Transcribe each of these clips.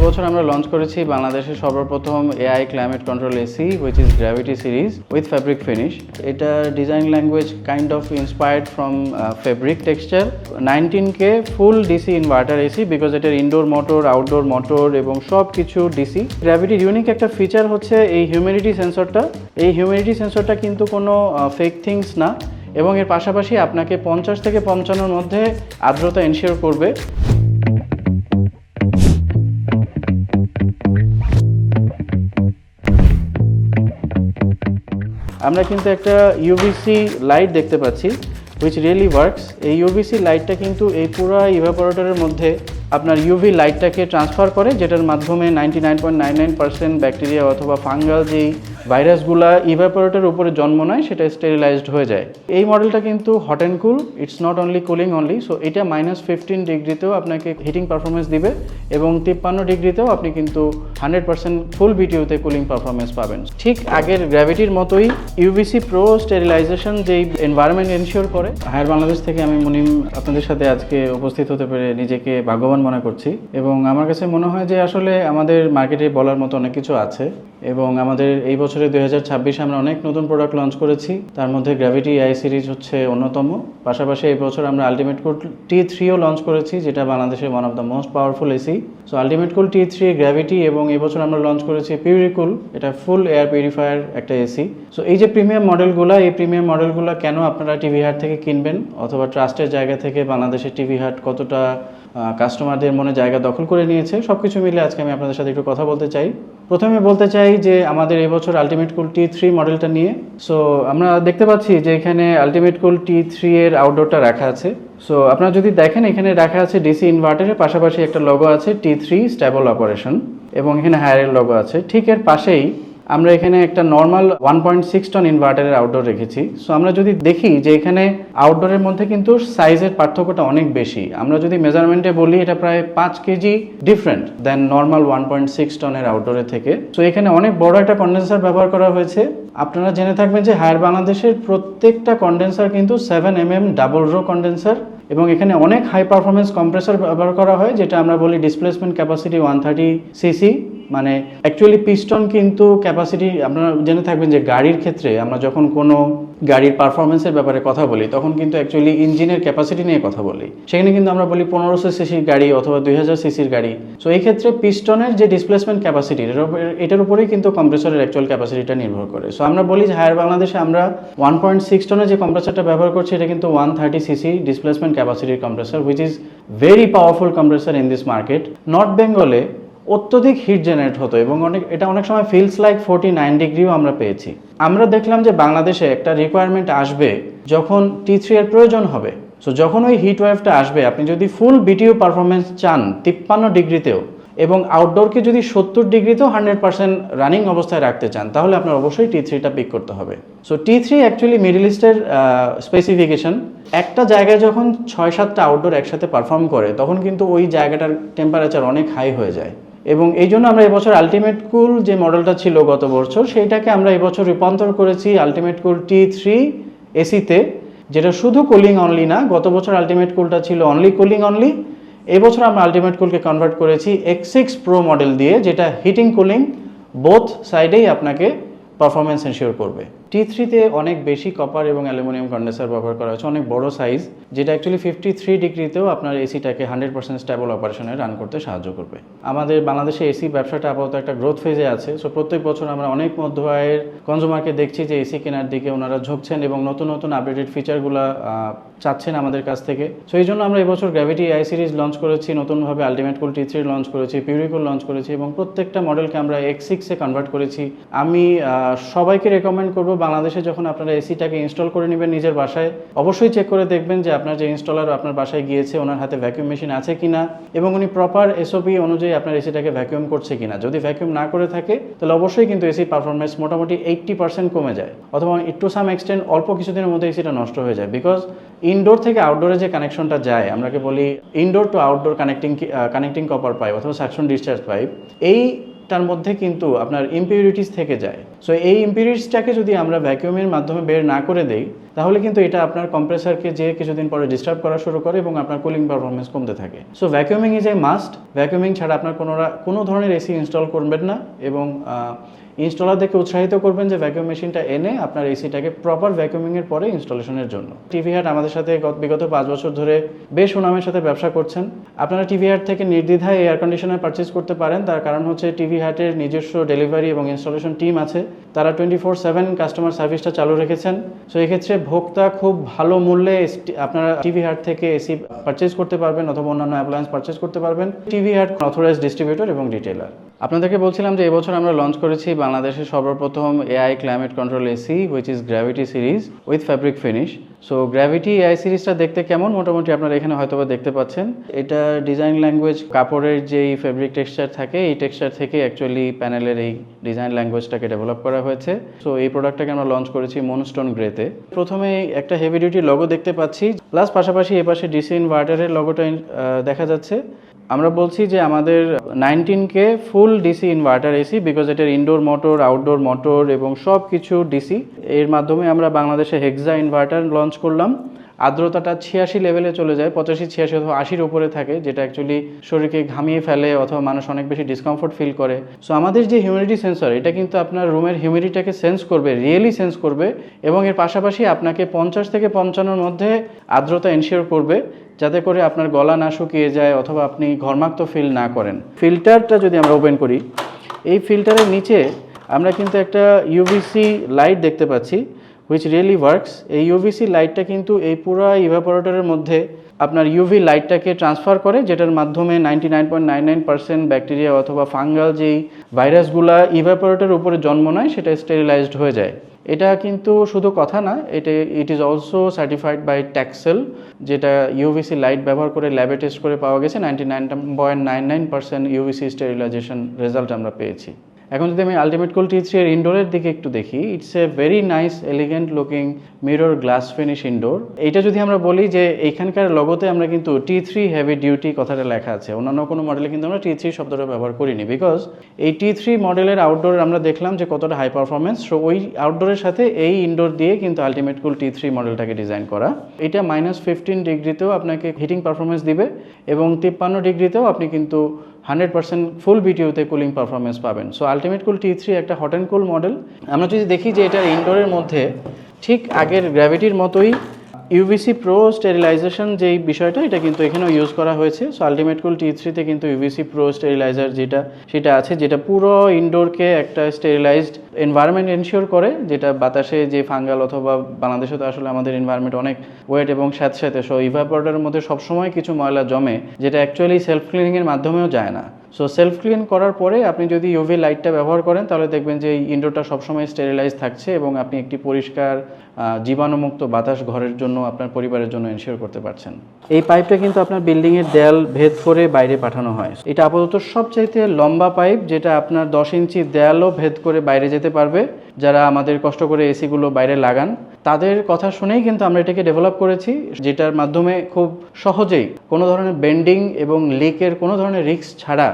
এবছর আমরা লঞ্চ করেছি বাংলাদেশের সর্বপ্রথম AI climate control AC which is gravity series with fabric finish. এটা design language kind of inspired from fabric texture. 19K full DC inverter AC because এটার indoor motor, outdoor motor এবং সব কিছু ডিসি। গ্র্যাভিটির unique একটা feature হচ্ছে এই humidity সেন্সরটা। এই হিউমিডিটি সেন্সরটা কিন্তু কোনো ফেক থিংস না, এবং এর পাশাপাশি আপনাকে 50 থেকে 55-র মধ্যে আর্দ্রতা এনশিওর করবে। আমরা কিন্তু একটা ইউভিসি লাইট দেখতে পাচ্ছি হুইচ রিয়েলি ওয়ার্কস। এই ইউভিসি লাইটটা কিন্তু এই পুরো ইভাপোরেটরের মধ্যে আপনার ইউভি লাইটটাকে ট্রান্সফার করে, যেটার মাধ্যমে 99.99% ব্যাকটেরিয়া অথবা ফাঙ্গাল যেই ভাইরাসগুলা ইভাপোরেটরের উপরে জন্ম নেয় সেটা স্টেরিলাইজড হয়ে যায়। এই মডেলটা কিন্তু hot and cool, it's not only cooling only. So এটা -15 ডিগ্রিতেও আপনাকে হিটিং পারফরমেন্স দিবে এবং 53 ডিগ্রিতেও আপনি কিন্তু 100% ফুল বিটিউতে কুলিং পারফরমেন্স পাবেন। ঠিক আগের গ্র্যাভিটির মতোই ইউভিসি প্রো স্টেরিলাইজেশন যেই এনভায়রনমেন্ট এনশিওর করে। হায়ার বাংলাদেশ থেকে আমি মুনিম আপনাদের সাথে আজকে উপস্থিত হতে পেরে নিজেকে ভাগ্যবান মনে করছি, এবং আমার কাছে মনে হয় যে আসলে আমাদের মার্কেটে বলার মতো অনেক কিছু আছে, এবং আমাদের এই বছরে 2026 আমরা অনেক নতুন প্রোডাক্ট লঞ্চ করেছি। তার মধ্যে গ্র্যাভিটি এআই সিরিজ হচ্ছে অন্যতম। পাশাপাশি এই বছর আমরা আলটিমেট কুল T3ও লঞ্চ করেছি, যেটা বাংলাদেশের one of the most powerful AC. So ultimate cool T3, gravity, এবং এই বছর আমরা লঞ্চ করেছি পিউরিকুল, এটা ফুল এয়ার পিউরিফায়ার একটা এসি। সো এই যে প্রিমিয়াম মডেলগুলো, এই প্রিমিয়াম মডেলগুলো কেন আপনারা টিভি হাট থেকে কিনবেন, অথবা ট্রাস্টের জায়গা থেকে বাংলাদেশের টিভি হাট কতটা কাস্টমারদের মনে জায়গা দখল করে নিয়েছে, সব কিছু মিলে আজকে আমি আপনাদের সাথে একটু কথা বলতে চাই। প্রথমে বলতে চাই যে আমাদের এবছর আলটিমেট কুল T3 মডেলটা নিয়ে। সো আমরা দেখতে পাচ্ছি যে এখানে আলটিমেট কুল T3 এর আউটডোরটা রাখা আছে। সো আপনারা যদি দেখেন এখানে রাখা আছে ডিসি ইনভার্টারের পাশাপাশি একটা লোগো আছে T3 স্টেবল অপারেশন, এবং এখানে হায়ারের লোগো আছে। ঠিক এর পাশেই আমরা এখানে একটা নর্মাল 1.6 টন ইনভার্টারের আউটডোর রেখেছি। সো আমরা যদি দেখি যে এখানে আউটডোরের মধ্যে কিন্তু সাইজের পার্থক্যটা অনেক বেশি। আমরা যদি মেজারমেন্টে বলি এটা প্রায় 5 কেজি ডিফারেন্ট দেন নর্মাল 1.6 টনের আউটডোরের থেকে। সো এখানে অনেক বড় একটা কন্ডেন্সার ব্যবহার করা হয়েছে। আপনারা জেনে থাকবেন যে হায়ার বাংলাদেশের প্রত্যেকটা কন্ডেন্সার কিন্তু 7mm ডাবল রো কন্ডেন্সার, এবং এখানে অনেক হাই পারফরমেন্স কম্প্রেসর ব্যবহার করা হয়, যেটা আমরা বলি ডিসপ্লেসমেন্ট ক্যাপাসিটি 130 সিসি। মানে অ্যাকচুয়ালি পিস্টন কিন্তু ক্যাপাসিটি আপনারা জেনে থাকবেন যে গাড়ির ক্ষেত্রে আমরা যখন কোনো গাড়ির পারফরমেন্সের ব্যাপারে কথা বলি তখন কিন্তু অ্যাকচুয়ালি ইঞ্জিনের ক্যাপাসিটি নিয়ে কথা বলি। সেখানে কিন্তু আমরা বলি 1500 সিসির গাড়ি অথবা 2000 সিসির গাড়ি। সো এই ক্ষেত্রে পিস্টনের যে ডিসপ্লেসমেন্ট ক্যাপাসিটি এটার উপরেই কিন্তু কম্প্রেসরের অ্যাকচুয়াল ক্যাপাসিটিটা নির্ভর করে। সো আমরা বলি যে হায়ার বাংলাদেশে আমরা 1.6 টনের যে কম্প্রেসরটা ব্যবহার করছি এটা কিন্তু 130 সিসি ডিসপ্লেসমেন্ট ক্যাপাসিটির compressor, which is very powerful compressor in this market. North বেঙ্গলে অত্যধিক হিট জেনারেট হতো এবং এটা অনেক সময় ফিলস লাইক 49 ডিগ্রিও আমরা পেয়েছি। আমরা দেখলাম যে বাংলাদেশে একটা রিকোয়ারমেন্ট আসবে যখন T3 এর প্রয়োজন হবে। সো যখন ওই হিট ওয়েভটা আসবে, আপনি যদি ফুল বিটিইউ পারফরমেন্স চান 53 ডিগ্রিতেও, এবং আউটডোরকে যদি 70 ডিগ্রিতেও 100% রানিং অবস্থায় রাখতে চান, তাহলে আপনার অবশ্যই T3টা পিক করতে হবে। সো T3 অ্যাকচুয়ালি মিডল ইস্টের স্পেসিফিকেশন। একটা জায়গায় যখন 6-7টা আউটডোর একসাথে পারফর্ম করে তখন কিন্তু ওই জায়গাটার টেম্পারেচার অনেক হাই হয়ে যায়, এবং এই জন্য আমরা এবছর আলটিমেট কুল যে মডেলটা ছিল গত বছর সেইটাকে আমরা এবছর রূপান্তর করেছি আলটিমেট কুল T3 এসিতে, যেটা শুধু কুলিং অনলি না। গত বছর আলটিমেট কুলটা ছিল অনলি কুলিং অনলি। এবছর আমরা আলটিমেট কুলকে কনভার্ট করেছি X6 প্রো মডেল দিয়ে, যেটা হিটিং কুলিং বোথ সাইডেই আপনাকে পারফরমেন্স এনশিওর করবে। T3তে অনেক বেশি কপার এবং অ্যালুমিনিয়াম কন্ডেন্সার ব্যবহার করা হয়েছে, অনেক বড় সাইজ, যেটা অ্যাকচুয়ালি 53 ডিগ্রিতেও আপনার এসিটাকে 100% স্টেবল অপারেশনে রান করতে সাহায্য করবে। আমাদের বাংলাদেশে এসি ব্যবসাটা আপাতত একটা গ্রোথ ফেজে আছে। সো প্রত্যেক বছর আমরা অনেক মধ্য আয়ের কনজিউমারকে দেখছি যে এসি কেনার দিকে ওনারা ঝুঁকছেন এবং নতুন নতুন আপডেটেড ফিচারগুলো চাচ্ছেন আমাদের কাছ থেকে। সো এই জন্য আমরা এবছর গ্র্যাভিটি এআই সিরিজ লঞ্চ করেছি, নতুনভাবে আলটিমেট কুল T3 লঞ্চ করেছি, পিউরিকুল লঞ্চ করেছি, এবং প্রত্যেকটা মডেলকে আমরা X6-এ কনভার্ট করেছি। আমি সবাইকে রেকমেন্ড করবো বাংলাদেশে যখন আপনারা এসিটাকে ইনস্টল করে নেবেন নিজের বাসায়, অবশ্যই চেক করে দেখবেন যে আপনার যে ইনস্টলার আপনার বাসায় গিয়েছে ওনার হাতে ভ্যাকুয়াম মেশিন আছে কিনা, এবং উনি প্রপার SOP অনুযায়ী আপনার এসিটাকে ভ্যাকুয়াম করছে কিনা। যদি ভ্যাকুয়াম না করে থাকে তাহলে অবশ্যই কিন্তু এসি পারফরমেন্স মোটামুটি 80% কমে যায়, অথবা টু সাম এক্সটেন্ট অল্প কিছুদিনের মধ্যে এসিটা নষ্ট হয়ে যায়। বিকজ ইনডোর থেকে আউটডোরে যে কানেকশনটা যায়, আমরাকে বলি indoor to outdoor connecting copper pipe অথবা সাকশন ডিসচার্জ পাইপ, এইটার মধ্যে কিন্তু আপনার ইম্পিউরিটিস থেকে যায়। সো এই ইম্পিউরিটিসটাকে যদি আমরা ভ্যাকুয়ামের মাধ্যমে বের না করে দেই তাহলে কিন্তু এটা আপনার কম্প্রেসারকে যে কিছুদিন পরে ডিস্টার্ব করা শুরু করে এবং আপনার কুলিং পারফরমেন্স কমতে থাকে। So vacuuming is a must. Vacuuming ছাড়া আপনার কোনো ধরনের এসি ইনস্টল করবেন না এবং ইনস্টলারদেরকে উৎসাহিত করবেন যে ভ্যাকুয়াম মেশিনটা এনে আপনার এসিটাকে প্রপার ভ্যাকুয়ামিংয়ের পরে ইনস্টলেশনের জন্য। টিভি হাট আমাদের সাথে বিগত 5 বছর ধরে বেশ সুনামের সাথে ব্যবসা করছেন। আপনারা টিভি হাট থেকে নির্দ্বিধায় এয়ার কন্ডিশনার পারচেজ করতে পারেন। তার কারণ হচ্ছে টিভি হাটের নিজস্ব ডেলিভারি এবং ইনস্টলেশন টিম আছে। তারা 24/7 কাস্টমার সার্ভিসটা চালু রেখেছেন। সো এক্ষেত্রে ভোক্তা খুব ভালো মূল্যে আপনারা টিভি হাট থেকে এসি পারচেজ করতে পারবেন অথবা অন্যান্য অ্যাপ্লায়েন্স পারচেজ করতে পারবেন। টিভি হাট অথরাইজড ডিস্ট্রিবিউটর এবং রিটেলার। আপনাদেরকে বলছিলাম যে এবছর আমরা লঞ্চ করেছি বাংলাদেশের সর্বপ্রথম AI climate control AC which is gravity series with fabric finish. So gravity AI সিরিজটা দেখতে কেমন মোটামুটি আপনারা এখানে হয়তোবা দেখতে পাচ্ছেন। এটা ডিজাইন ল্যাঙ্গুয়েজ কাপড়ের যেই ফেব্রিক টেক্সচার থাকে এই টেক্সচার থেকে অ্যাকচুয়ালি প্যানেলের এই ডিজাইন ল্যাঙ্গুয়েজটাকে ডেভেলপ করা হয়েছে। সো এই প্রোডাক্টটাকে আমরা লঞ্চ করেছি মুনস্টোন গ্রেতে। প্রথমে একটা হেভি ডিউটি লোগো দেখতে পাচ্ছি, প্লাস পাশাপাশি এপাশে ডিসি ইনভার্টারের লোগোটা দেখা যাচ্ছে। আমরা বলছি যে আমাদের 19K full DC inverter AC, because এটার ইনডোর মোটর, আউটডোর মোটর এবং সব কিছু ডিসি। এর মাধ্যমে আমরা বাংলাদেশে হেক্সা ইনভার্টার লঞ্চ করলাম। আর্দ্রতাটা 86 লেভেলে চলে যায়, 85, 86 অথবা 80-র উপরে থাকে, যেটা অ্যাকচুয়ালি শরীরকে ঘামিয়ে ফেলে অথবা মানুষ অনেক বেশি ডিসকমফোর্ট ফিল করে। সো আমাদের যে হিউমিডিটি সেন্সর, এটা কিন্তু আপনার রুমের হিউমিডিটিটাকে সেন্স করবে, রিয়েলি সেন্স করবে এবং এর পাশাপাশি আপনাকে 50 থেকে 55-র মধ্যে আর্দ্রতা এনশিওর করবে, যাতে করে আপনার গলা না শুকিয়ে যায় অথবা আপনি ঘর্মাক্ত ফিল না করেন। ফিল্টারটা যদি আমরা ওপেন করি, এই ফিল্টারের নিচে আমরা কিন্তু একটা ইউভিসি লাইট দেখতে পাচ্ছি হুইচ রিয়েলি ওয়ার্কস। এই ইউভিসি লাইটটা কিন্তু এই পুরো ইভাপোরেটরের মধ্যে আপনার ইউভি লাইটটাকে ট্রান্সফার করে, যেটার মাধ্যমে 99.99% ব্যাকটেরিয়া অথবা ফাঙ্গাল যেই ভাইরাসগুলা ইভাপোরেটরের উপরে জন্ম নেয় সেটা স্টেরিলাইজড হয়ে যায়। এটা কিন্তু শুধু কথা না, it is also certified by Taxel, যেটা ইউভিসি লাইট ব্যবহার করে ল্যাবে টেস্ট করে পাওয়া গেছে 99.99% ইউভিসি স্টেরিলাইজেশন রেজাল্ট আমরা পেয়েছি। এখন যদি আমি আলটিমেট কুল T3 এর ইনডোরের দিকে একটু দেখি, it's a very nice elegant looking mirror glass finish indoor. এইটা যদি আমরা বলি যে এইখানকার লোগোতে আমরা কিন্তু T3 হেভি ডিউটি কথাটা লেখা আছে, অন্যান্য কোনো মডেলে কিন্তু আমরা T3 শব্দটা ব্যবহার করিনি, বিকজ এই T3 মডেলের আউটডোর আমরা দেখলাম যে কতটা হাই পারফরমেন্স। সো ওই আউটডোরের সাথে এই ইনডোর দিয়ে কিন্তু আলটিমেট কুল T3 মডেলটাকে ডিজাইন করা। এটা -15 ডিগ্রিতেও আপনাকে হিটিং পারফরমেন্স দিবে এবং 53 ডিগ্রিতেও আপনি কিন্তু 100% ফুল বিটিউতে কুলিং পারফরমেন্স পাবেন। সো আলটিমেট কুল T3 একটা হট অ্যান্ড কুল মডেল। আমরা যদি দেখি যে এটার ইনডোরের মধ্যে ঠিক আগের গ্র্যাভিটির মতোই ইউভিসি প্রো স্টেরিলাইজেশন যেই বিষয়টা, এটা কিন্তু এখানেও ইউজ করা হয়েছে। সো আলটিমেট কুল T3-তে কিন্তু ইউভিসি প্রো স্টেরিলাইজার সেটা আছে, যেটা পুরো ইনডোরকে একটা স্টেরিলাইজড এনভায়রনমেন্ট এনশিওর করে, যেটা বাতাসে যে ফাঙ্গাল অথবা বাংলাদেশে তো আসলে আমাদের এনভায়রনমেন্ট অনেক ওয়েট এবং স্যাঁতস্যাঁতে, সো ইভাপোরেটরের মধ্যে সবসময় কিছু ময়লা জমে, যেটা অ্যাকচুয়ালি সেলফ ক্লিনিংয়ের মাধ্যমেও যায় না। সো সেলফ ক্লিন করার পরে আপনি যদি ইউভি লাইটটা ব্যবহার করেন তাহলে দেখবেন যে এই ইনডোরটা সবসময় স্টেরিলাইজ থাকছে এবং আপনি একটি পরিষ্কার জীবাণুমুক্ত বাতাস ঘরের জন্য আপনার পরিবারের জন্য এনশিওর করতে পারছেন। এই পাইপটা কিন্তু আপনার বিল্ডিংয়ের দেয়াল ভেদ করে বাইরে পাঠানো হয়। এটা আপাতত সবচাইতে লম্বা পাইপ, যেটা আপনার 10 ইঞ্চি দেয়ালও ভেদ করে বাইরে যেতে পারবে। যারা আমাদের কষ্ট করে এসিগুলো বাইরে লাগান তাদের কথা শুনেই কিন্তু আমরা এটাকে ডেভেলপ করেছি, যেটার মাধ্যমে খুব সহজেই কোনো ধরনের বেন্ডিং এবং লিকের কোনো ধরনের রিস্ক ছাড়া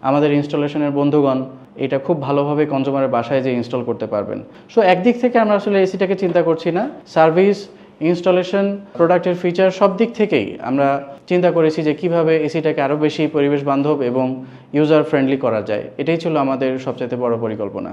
আমাদের ইনস্টলেশনের বন্ধুগণ এটা খুব ভালোভাবে কনজিউমারের বাসায় যে ইনস্টল করতে পারবেন। সো একদিক থেকে আমরা আসলে এসিটাকে চিন্তা করছি না, সার্ভিস, ইনস্টলেশন, প্রোডাক্টের ফিচার সব দিক থেকেই আমরা চিন্তা করেছি যে কিভাবে এসিটাকে আরও বেশি পরিবেশ বান্ধব এবং ইউজার ফ্রেন্ডলি করা যায়। এটাই ছিল আমাদের সবচেয়ে বড় পরিকল্পনা।